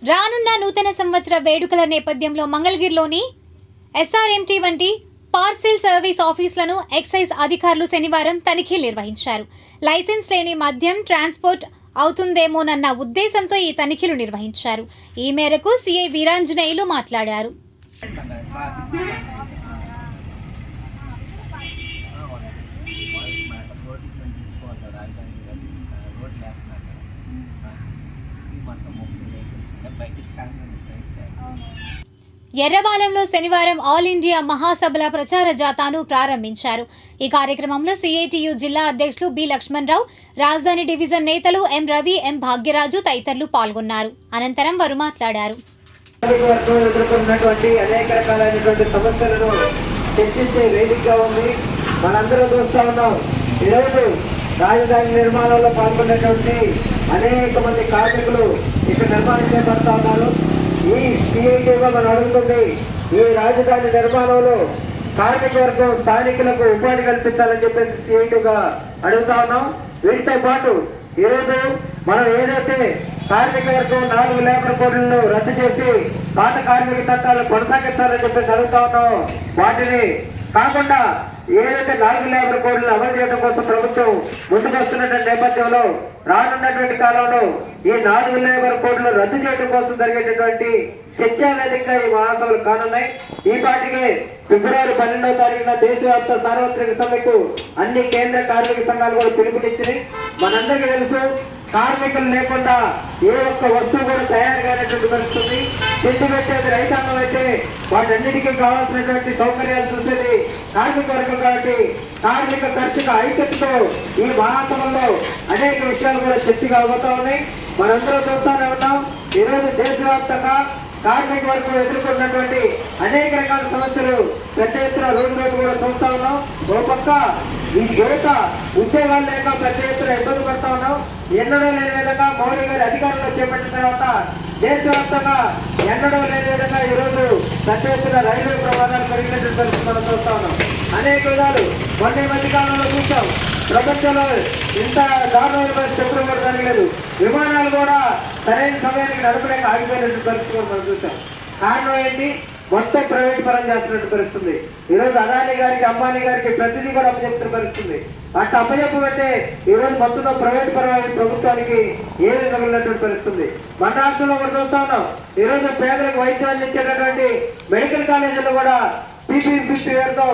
రానున్న నూతన సంవత్సర వేడుకల నేపథ్యంలో మంగళగిరిలోని ఎస్ఆర్ఎంటీ వంటి పార్సిల్ సర్వీస్ ఆఫీసులను ఎక్సైజ్ అధికారులు శనివారం తనిఖీలు నిర్వహించారు. లైసెన్స్ లేని మద్యం ట్రాన్స్పోర్ట్ అవుతుందేమోనన్న ఉద్దేశంతో ఈ తనిఖీలు నిర్వహించారు. ఈ మేరకు సిఐ వీరాంజనేయులు మాట్లాడారు. ఎర్రబాలెంలో శనివారం ఆల్ ఇండియా మహాసభల ప్రచార జాథాను ప్రారంభించారు. ఈ కార్యక్రమంలో సిఐటియు జిల్లా అధ్యక్షులు బి లక్ష్మణరావు, రాజధాని డివిజన్ నేతలు ఎం రవి, ఎం భాగ్యరాజు తదితరులు పాల్గొన్నారు. అనంతరం వారు మాట్లాడారు. రాజధాని నిర్మాణంలో పాల్గొన్నటువంటి అనేక మంది కార్మికులు ఇక్కడ నిర్మాణం చేపడతా ఉన్నారు. ఈ సిఐటిగా మనం అడుగుతుంది, ఈ రాజధాని నిర్మాణంలో కార్మిక వర్గం స్థానికులకు ఉపాధి కల్పించాలని చెప్పేసి సిఐటిగా అడుగుతా ఉన్నాం. వీటితో పాటు ఈరోజు మనం ఏదైతే కార్మిక వర్గం 4 లేబర్ కోడ్లను రద్దు చేసి పాత కార్మిక చట్టాలను కొనసాగించాలని చెప్పేసి అడుగుతా ఉన్నాం. వాటిని కాకుండా ఏదైతే 4 లేబర్ కోడ్లను అమలు చేయడం కోసం ప్రభుత్వం ముందుకు వస్తున్నటువంటి నేపథ్యంలో రానున్నటువంటి కాలంలో ఈ 4 లేబర్ కోడ్లను రద్దు చేయడం కోసం జరిగేటటువంటి చర్చా వేదికగా ఈ మహాసభలు కానున్నాయి. ఈ పాటికి ఫిబ్రవరి 12వ తారీఖున దేశవ్యాప్త సార్వత్రిక సమ్మెకు అన్ని కేంద్ర కార్మిక సంఘాలు కూడా పిలుపునిచ్చినాయి. మనందరికీ తెలుసు, కార్మికులు లేకుండా ఏ ఒక్క వస్తువు కూడా తయారు కానటువంటి పరిస్థితుంది. తిండి పెట్టేది రైతాంగం అయితే వాటన్నిటికీ కావాల్సినటువంటి సౌకర్యాలు చూసేది కార్మిక వర్గం కాబట్టి కార్మిక ఖర్చుకు ఐక్యతతో ఈ మహాసభలో అనేక విషయాలు కూడా చర్చగా అవుతా ఉన్నాయి. మనందరూ చూస్తూనే ఉన్నాం. ఈరోజు దేశవ్యాప్తంగా కార్మిక వర్గం ఎదుర్కొన్నటువంటి అనేక రకాల సమస్యలు పెద్ద ఎత్తున రోజు కూడా చూస్తా ఉన్నాం. ఓ పక్క ఈ యువత ఉద్యోగాలు లేక పెద్ద ఎత్తున ఇబ్బంది పడతా ఉన్నాం. ఎన్నడూ లేని విధంగా మోడీ గారి అధికారంలో చేపట్టిన తర్వాత దేశవ్యాప్తంగా ఎన్నడూ లేని విధంగా ఈరోజు పెద్ద ఎత్తున రైల్వే ప్రమాదాలు పెరిగినటువంటి పరిస్థితి మనం చూస్తా ఉన్నాం. అనేక విధాలు మొన్న మధ్యకాలంలో చూసాం. ప్రపంచంలో ఇంత దారుణమైన చెప్పులు కూడా జరగలేదు. విమానాలు కూడా సరైన సమయానికి నడపలేక ఆగిపోయినటువంటి పరిస్థితి కూడా మనం చూసాం. కారణం ఏంటి? మొత్తం ప్రైవేట్ పరం చేస్తున్నట్టు పరిస్థితుంది. ఈరోజు అదానీ గారికి, అంబానీ గారికి ప్రతిదీ కూడా అప్పచెప్తున్న పరిస్థితుంది. అట్లా అప్పచెప్పబట్టే ఈరోజు మొత్తంలో ప్రైవేట్ పరమైన ప్రభుత్వానికి ఏమి తగిలినటువంటి పరిస్థితుంది. మన రాష్ట్రంలో కూడా చూస్తా ఉన్నాం. ఈరోజు పేదలకు వైద్యం అందించేటటువంటి మెడికల్ కాలేజీలు కూడా పీపీపీ పేరుతో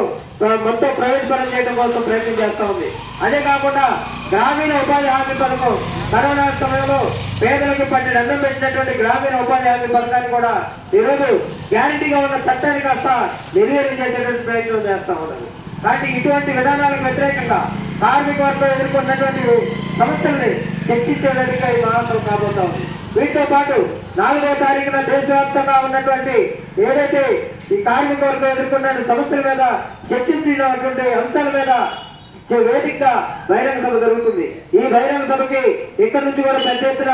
మొత్తం ప్రైవేట్ పరం చేయడం కోసం ప్రయత్నం చేస్తా ఉంది. అదే కాకుండా గ్రామీణ ఉపాధి హామీ పథకం కరోనా సమయంలో పేదలకు పన్నెండు అన్నం పెట్టినటువంటి గ్రామీణ ఉపాధి హామీ పథకాన్ని కూడా ఈరోజు గ్యారంటీగా ఉన్న చట్టాన్ని కాస్త నిర్వీర్యం చేసేటువంటి ప్రయత్నం చేస్తా ఉన్నారు. కాబట్టి ఇటువంటి విధానాలకు వ్యతిరేకంగా కార్మిక వర్గం ఎదుర్కొన్నటువంటి సమస్యల్ని చర్చించే విధంగా ఈ మహాసభ కాబోతా ఉంది. వీటితో పాటు 4వ తారీఖున దేశవ్యాప్తంగా ఉన్నటువంటి ఏదైతే ఈ కార్మిక వర్గం ఎదుర్కొన్న సమస్యల మీద చర్చించినటువంటి అంశాల మీద వేదికగా బహిరంగ సభ జరుగుతుంది. ఈ బహిరంగ సభకి ఇక్కడి నుంచి కూడా పెద్ద ఎత్తున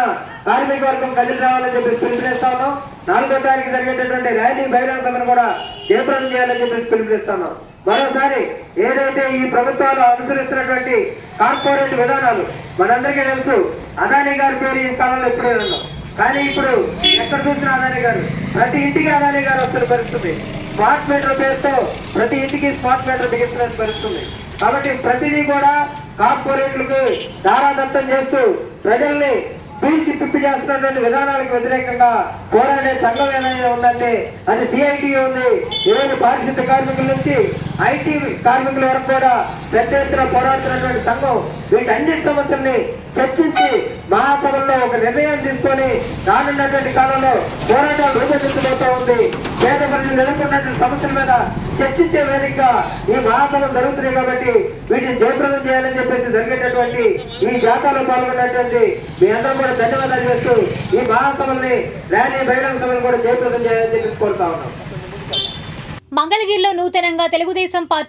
కార్మిక వర్గం కదిలి రావాలని చెప్పి పిలుపునిస్తా ఉన్నాం. 4వ తారీఖు జరిగేటటువంటి ర్యాలీ బహిరంగ సభను కూడా జయప్రదం చేయాలని చెప్పి పిలుపునిస్తా ఉన్నాం. మరోసారి ఏదైతే ఈ ప్రభుత్వాలు అనుసరిస్తున్నటువంటి కార్పొరేట్ విధానాలు మనందరికీ తెలుసు. అదానీ గారి పేరు ఈ కాలంలో ఎప్పుడే ఉన్నాం. కానీ ఇప్పుడు ఎక్కడ చూసిన అదానీ గారు, ప్రతి ఇంటికి అదానీ గారు వస్తున్న పరిస్థితి. స్మార్ట్ మీటర్ పేరుతో ప్రతి ఇంటికి స్మార్ట్ మీటర్ బిగిస్తున్న పరిస్థితుంది. కాబట్టి ప్రతిదీ కూడా కార్పొరేట్లకు దారాదత్తం చేస్తూ ప్రజల్ని పీల్చి పిప్పి చేస్తున్నటువంటి విధానాలకు వ్యతిరేకంగా పోరాడే సంఘం ఏదైనా ఉందంటే అది సిఐటియు ఉంది. ఈరోజు పారిశుద్ధ కార్మికుల నుంచి ఐటీ కార్మికుల వరకు కూడా పెద్ద ఎత్తున పోరాడుతున్నటువంటి సంఘం వీటన్నిటి సమస్యల్ని చర్చించి మహాసభల్లో ఒక నిర్ణయం తీసుకొని రానున్నటువంటి కాలంలో పోరాటాలు రూపొందించబోతూ ఉంది. పేద ప్రజలు ఎదుర్కొన్నటువంటి సమస్యల మీద చర్చించే వేదికగా ఈ మహాసభలు జరుగుతున్నాయి. కాబట్టి వీటిని జయప్రదం చేయాలని చెప్పేసి జరిగేటటువంటి ఈ జాతాలో పాల్గొన్నటువంటి మీ అందరూ కూడా ధన్యవాదాలు చేస్తూ ఈ మహాసభల్ని ర్యాలీ బహిరంగ సభలు కూడా జయప్రదం చేయాలని చెప్పి కోరుతా ఉన్నాం. మంగళగిరిలో నూతనంగా తెలుగుదేశం పార్టీ